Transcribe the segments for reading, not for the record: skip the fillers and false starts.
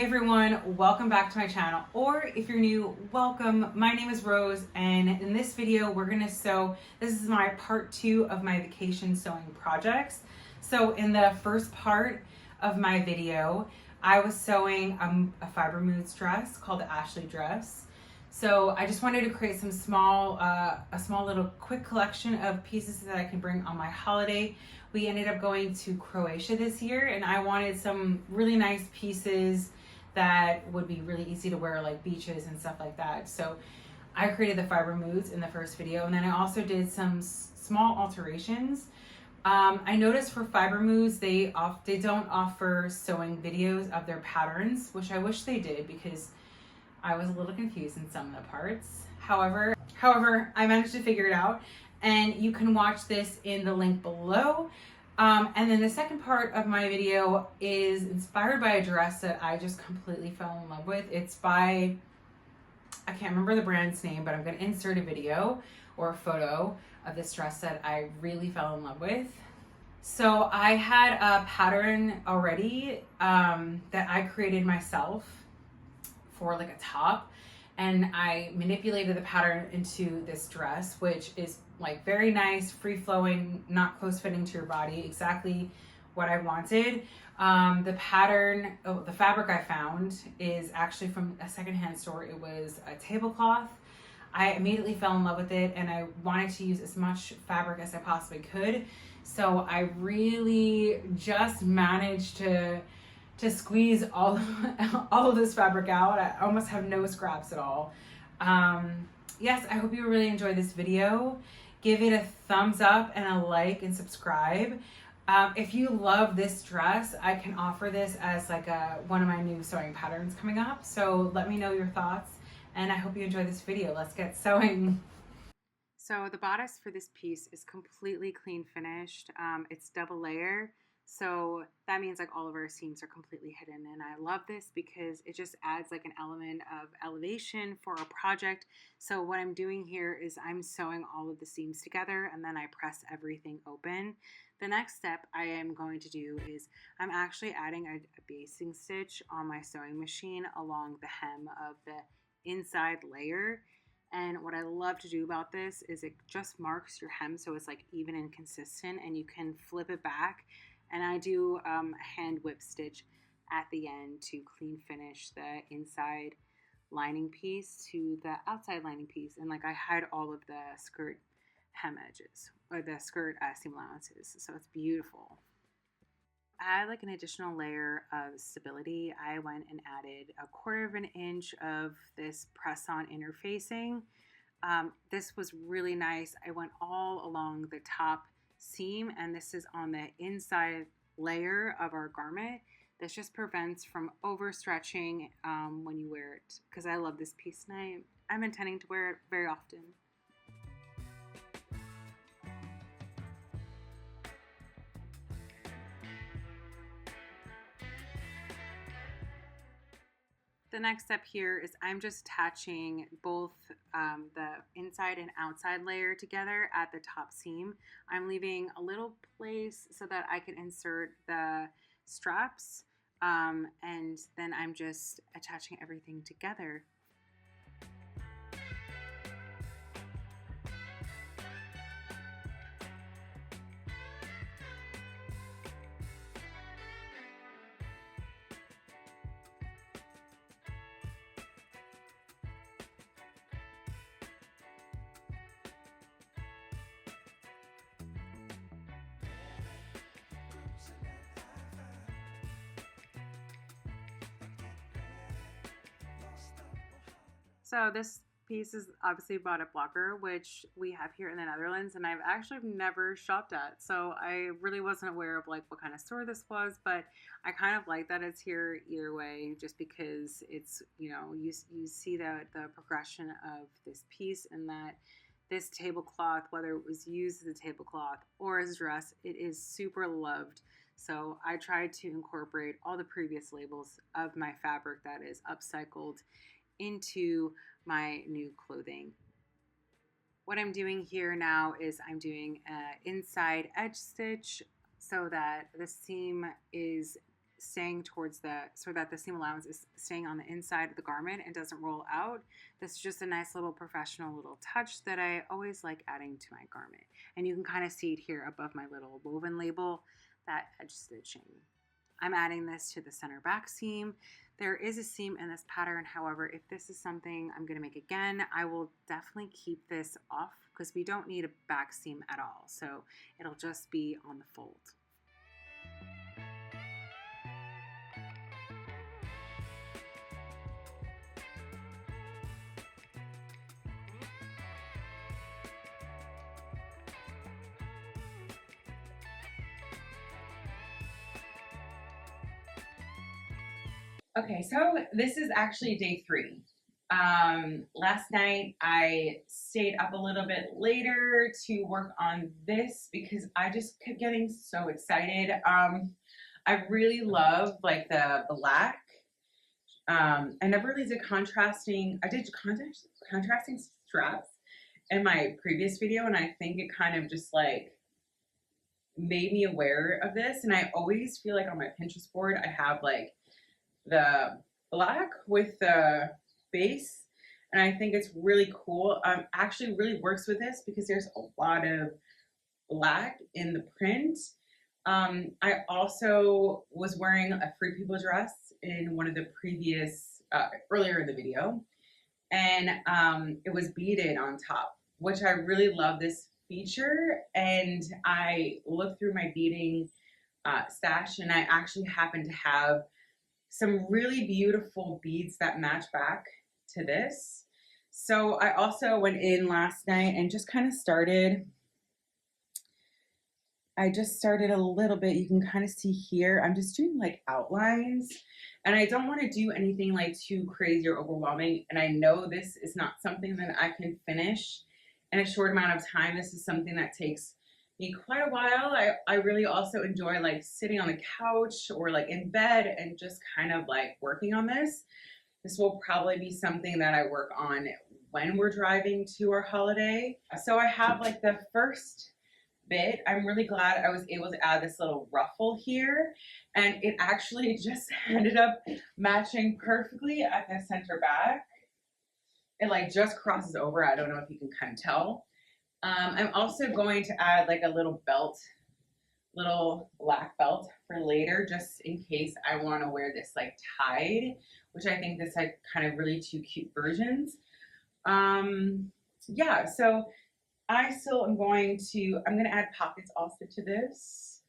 Hey everyone, welcome back to my channel, or if you're new, welcome. My name is Rose, and in this video we're gonna sew. This is my part 2 of my vacation sewing projects. So in the first part of my video, I was sewing a Fiber Moods dress called the Ashley dress. So I just wanted to create some a small little quick collection of pieces that I can bring on my holiday. We ended up going to Croatia this year, and I wanted some really nice pieces that would be really easy to wear, like beaches and stuff like that. So I created the Fiber Moods in the first video, and then I also did some small alterations. I noticed for Fiber Moods, they don't offer sewing videos of their patterns, which I wish they did because I was a little confused in some of the parts. However, I managed to figure it out, and you can watch this in the link below. And then the second part of my video is inspired by a dress that I just completely fell in love with. It's by, I can't remember the brand's name, but I'm going to insert a video or a photo of this dress that I really fell in love with. So I had a pattern already that I created myself for like a top, and I manipulated the pattern into this dress, which is like very nice, free flowing, not close fitting to your body, exactly what I wanted. The pattern, the fabric I found is actually from a secondhand store. It was a tablecloth. I immediately fell in love with it, and I wanted to use as much fabric as I possibly could. So I really just managed to squeeze all of this fabric out. I almost have no scraps at all. Yes, I hope you really enjoyed this video. Give it a thumbs up and a like and subscribe. If you love this dress, I can offer this as like one of my new sewing patterns coming up. So let me know your thoughts, and I hope you enjoy this video. Let's get sewing. So the bodice for this piece is completely clean finished. It's double layer. So that means like all of our seams are completely hidden, and I love this because it just adds like an element of elevation for a project. So what I'm doing here is I'm sewing all of the seams together, and then I press everything open. The next step I am going to do is I'm actually adding a basting stitch on my sewing machine along the hem of the inside layer. And what I love to do about this is it just marks your hem so it's like even and consistent, and you can flip it back. And I do a hand whip stitch at the end to clean finish the inside lining piece to the outside lining piece. And like I hide all of the skirt hem edges, or the skirt seam allowances. So it's beautiful. Add like an additional layer of stability. I went and added 1/4 of an inch of this press-on interfacing. This was really nice. I went all along the top seam, and this is on the inside layer of our garment. This just prevents from overstretching when you wear it, because I love this piece and I'm intending to wear it very often. The next step here is I'm just attaching both the inside and outside layer together at the top seam. I'm leaving a little place so that I can insert the straps, and then I'm just attaching everything together. So this piece is obviously Bodice blocker, which we have here in the Netherlands, and I've actually never shopped at. So I really wasn't aware of like what kind of store this was, but I kind of like that it's here either way, just because it's, you know, you see the progression of this piece, and that this tablecloth, whether it was used as a tablecloth or as a dress, it is super loved. So I tried to incorporate all the previous labels of my fabric that is upcycled into my new clothing. What I'm doing here now is I'm doing an inside edge stitch so that the seam is staying towards so that the seam allowance is staying on the inside of the garment and doesn't roll out. This is just a nice little professional little touch that I always like adding to my garment. And you can kind of see it here above my little woven label, that edge stitching. I'm adding this to the center back seam. There is a seam in this pattern. However, if this is something I'm gonna make again, I will definitely keep this off because we don't need a back seam at all. So it'll just be on the fold. Okay, so this is actually day 3. Last night I stayed up a little bit later to work on this because I just kept getting so excited. I really love like the black. I never really did contrasting. I did contrasting straps in my previous video, and I think it kind of just like made me aware of this. And I always feel like on my Pinterest board I have like the black with the base, and I think it's really cool. Actually really works with this because there's a lot of black in the print. I also was wearing a Free People dress in one of the previous earlier in the video, and it was beaded on top, which I really love this feature. And I looked through my beading stash, and I actually happen to have some really beautiful beads that match back to this. So I also went in last night and just kind of started. I just started a little bit. You can kind of see here, I'm just doing like outlines, and I don't want to do anything like too crazy or overwhelming. And I know this is not something that I can finish in a short amount of time. This is something that takes me quite a while. I really also enjoy like sitting on the couch or like in bed and just kind of like working on this. This will probably be something that I work on when we're driving to our holiday. So I have like the first bit. I'm really glad I was able to add this little ruffle here, and it actually just ended up matching perfectly at the center back. It like just crosses over. I don't know if you can kind of tell. I'm also going to add like a little belt, little black belt for later, just in case I want to wear this like tied, which I think this like kind of really 2 cute versions. Yeah, so I still am I'm going to add pockets also to this.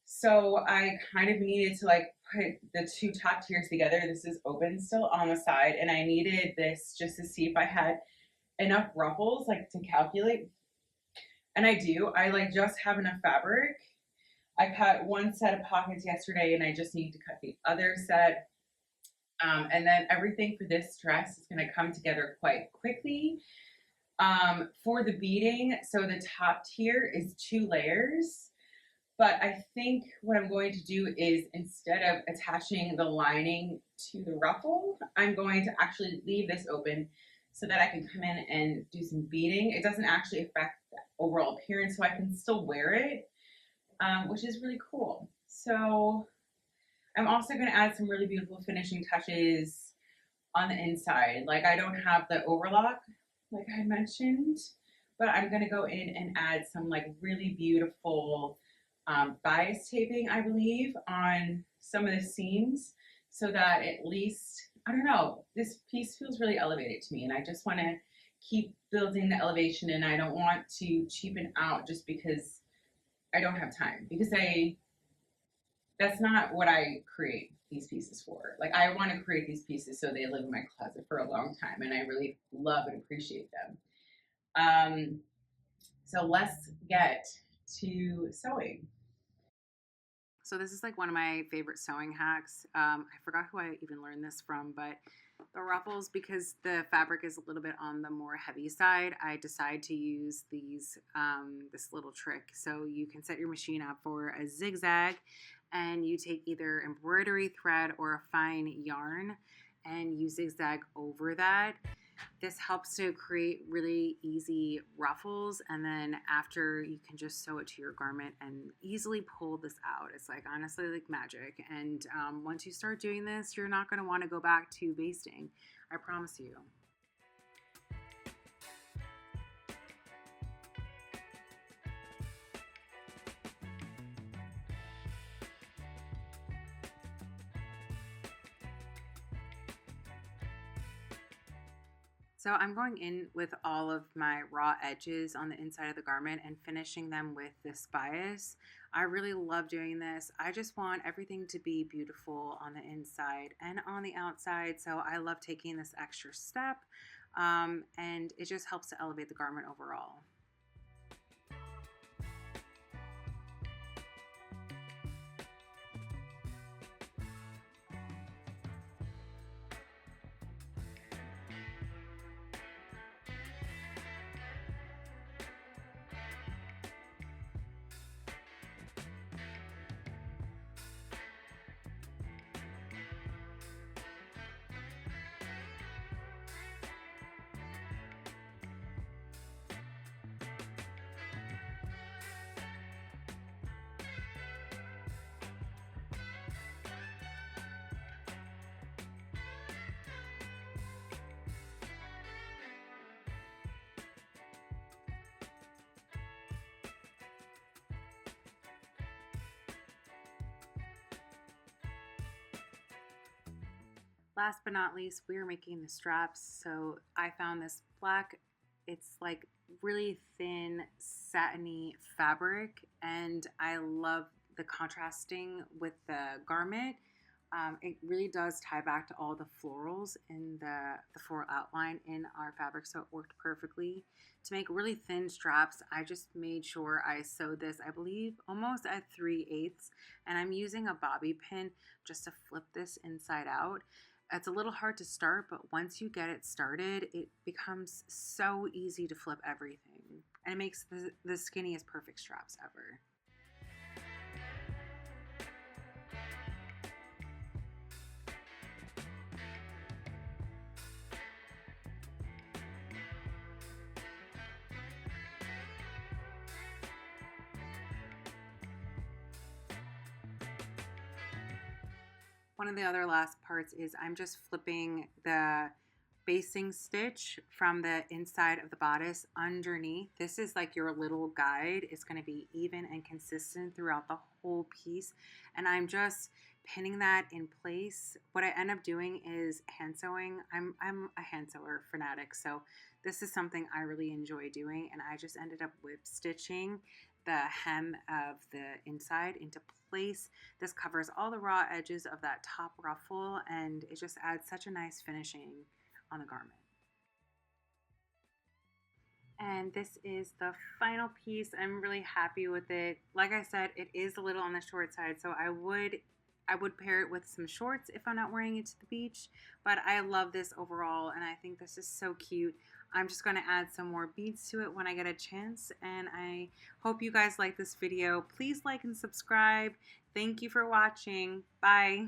So I kind of needed to like put the 2 top tiers together. This is open still on the side, and I needed this just to see if I had enough ruffles like to calculate, and I do. I like just have enough fabric. I cut 1 set of pockets yesterday, and I just need to cut the other set, and then everything for this dress is going to come together quite quickly. For the beading, so the top tier is 2 layers, but I think what I'm going to do is, instead of attaching the lining to the ruffle, I'm going to actually leave this open so that I can come in and do some beading. It doesn't actually affect the overall appearance, so I can still wear it, which is really cool. So I'm also going to add some really beautiful finishing touches on the inside. Like, I don't have the overlock like I mentioned, but I'm going to go in and add some like really beautiful bias taping, I believe, on some of the seams, so that at least, I don't know, this piece feels really elevated to me, and I just want to keep building the elevation, and I don't want to cheapen out just because I don't have time, because that's not what I create these pieces for. Like, I want to create these pieces so they live in my closet for a long time, and I really love and appreciate them. So let's get to sewing. So this is like one of my favorite sewing hacks. I forgot who I even learned this from, but the ruffles, because the fabric is a little bit on the more heavy side, I decide to use these this little trick. So you can set your machine up for a zigzag, and you take either embroidery thread or a fine yarn, and you zigzag over that. This helps to create really easy ruffles, and then after you can just sew it to your garment and easily pull this out. It's like honestly like magic. And once you start doing this, you're not going to want to go back to basting. I promise you. So I'm going in with all of my raw edges on the inside of the garment and finishing them with this bias. I really love doing this. I just want everything to be beautiful on the inside and on the outside. So I love taking this extra step, and it just helps to elevate the garment overall. Last but not least, we are making the straps. So I found this black, it's like really thin satiny fabric, and I love the contrasting with the garment. It really does tie back to all the florals in the floral outline in our fabric, so it worked perfectly. To make really thin straps, I just made sure I sewed this, I believe, almost at 3/8, and I'm using a bobby pin just to flip this inside out. It's a little hard to start, but once you get it started, it becomes so easy to flip everything, and it makes the skinniest perfect straps ever. One of the other last parts is I'm just flipping the basting stitch from the inside of the bodice underneath. This is like your little guide. It's going to be even and consistent throughout the whole piece. And I'm just pinning that in place. What I end up doing is hand sewing. I'm a hand sewer fanatic, so this is something I really enjoy doing, and I just ended up whip stitching the hem of the inside into place. This covers all the raw edges of that top ruffle, and it just adds such a nice finishing on the garment. And this is the final piece. I'm really happy with it. Like I said, it is a little on the short side, so I would pair it with some shorts if I'm not wearing it to the beach, but I love this overall, and I think this is so cute. I'm just going to add some more beads to it when I get a chance, and I hope you guys like this video. Please like and subscribe. Thank you for watching. Bye.